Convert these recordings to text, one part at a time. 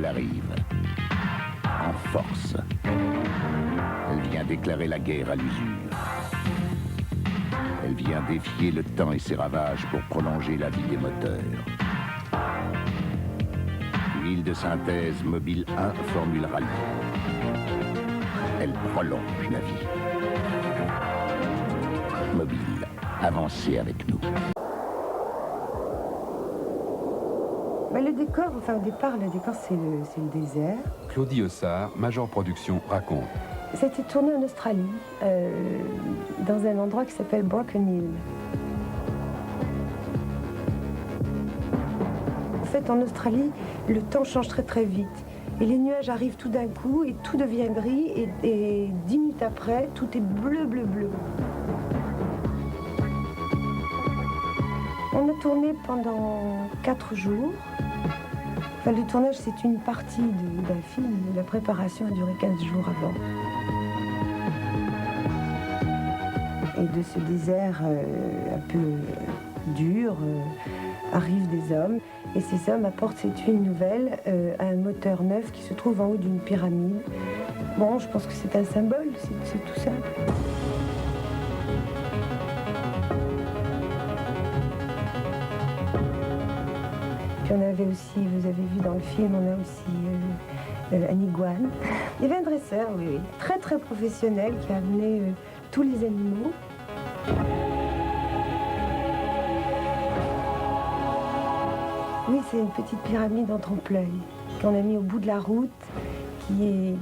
Elle arrive, en force. Elle vient déclarer la guerre à l'usure. Elle vient défier le temps et ses ravages pour prolonger la vie des moteurs. Huile de synthèse Mobile 1 Formule Rallye. Elle prolonge la vie. Mobile, avancez avec nous. Le décor, enfin au départ, le décor c'est le désert. Claudie Ossard, Major Production, raconte. Ça a été tourné en Australie, dans un endroit qui s'appelle Broken Hill. En fait, en Australie, le temps change très très vite. Et les nuages arrivent tout d'un coup et tout devient gris et 10 minutes après, tout est bleu, bleu, bleu. On a tourné pendant 4 jours. Enfin, le tournage, c'est une partie d'un film. La préparation a duré 15 jours avant. Et de ce désert un peu dur arrivent des hommes. Et ces hommes apportent cette huile nouvelle à un moteur neuf qui se trouve en haut d'une pyramide. Bon, je pense que c'est un symbole, c'est tout simple. Puis on avait aussi, vous avez vu dans le film, on a aussi un iguane. Il y avait un dresseur, oui, très très professionnel qui a amené tous les animaux. Oui, c'est une petite pyramide en trompe-l'œil qu'on a mis au bout de la route.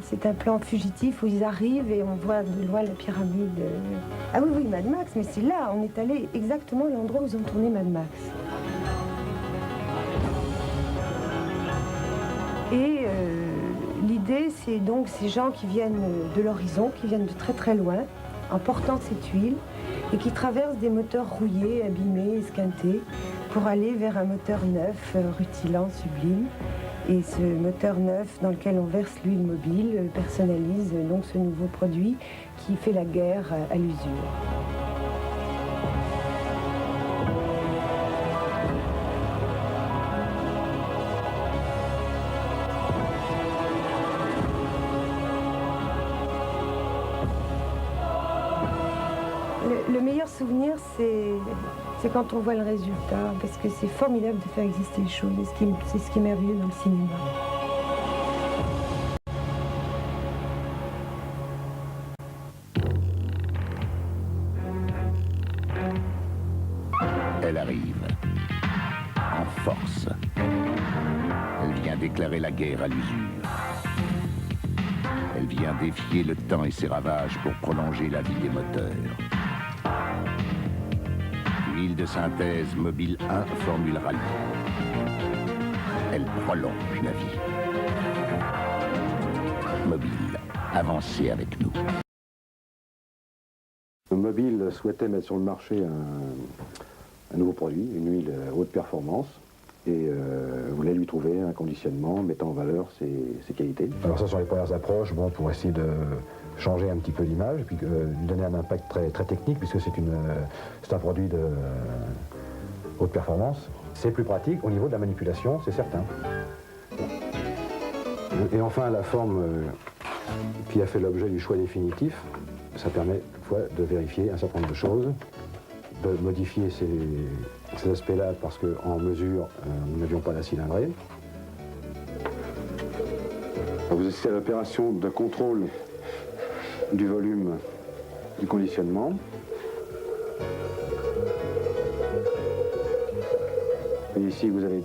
C'est un plan fugitif où ils arrivent et on voit de loin la pyramide. Ah oui, oui, Mad Max, mais c'est là, on est allé exactement à l'endroit où ils ont tourné Mad Max. Et l'idée, c'est donc ces gens qui viennent de l'horizon, qui viennent de très très loin, en portant cette huile, et qui traversent des moteurs rouillés, abîmés, esquintés, pour aller vers un moteur neuf, rutilant, sublime. Et ce moteur neuf dans lequel on verse l'huile mobile personnalise donc ce nouveau produit qui fait la guerre à l'usure. Le meilleur souvenir, c'est quand on voit le résultat, parce que c'est formidable de faire exister les choses, c'est ce qui est merveilleux dans le cinéma. Elle arrive, en force. Elle vient déclarer la guerre à l'usure. Elle vient défier le temps et ses ravages pour prolonger la vie des moteurs. Huile de synthèse Mobile 1 Formule Rallye. Elle prolonge la vie. Mobile, avancez avec nous. Mobile souhaitait mettre sur le marché un nouveau produit, une huile haute performance, et voulait lui trouver un conditionnement mettant en valeur ses qualités. Alors ça, sont les premières approches, bon, pour essayer de changer un petit peu l'image, et puis lui donner un impact très, très technique, puisque c'est un produit de haute performance. C'est plus pratique au niveau de la manipulation, c'est certain. Et enfin, la forme qui a fait l'objet du choix définitif, ça permet toutefois de vérifier un certain nombre de choses, de modifier ces aspects-là parce qu'en mesure, nous n'avions pas la cylindrée. Vous assistez à l'opération de contrôle du volume du conditionnement. Et ici, vous avez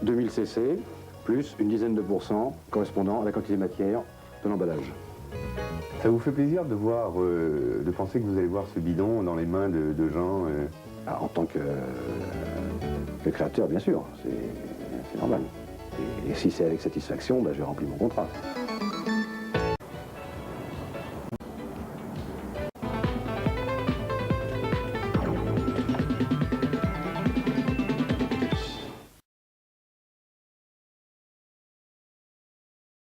2000 cc plus une dizaine de pourcents correspondant à la quantité de matière de l'emballage. Ça vous fait plaisir de voir, de penser que vous allez voir ce bidon dans les mains de gens En tant que créateur, bien sûr, c'est normal. Et si c'est avec satisfaction, ben, j'ai rempli mon contrat.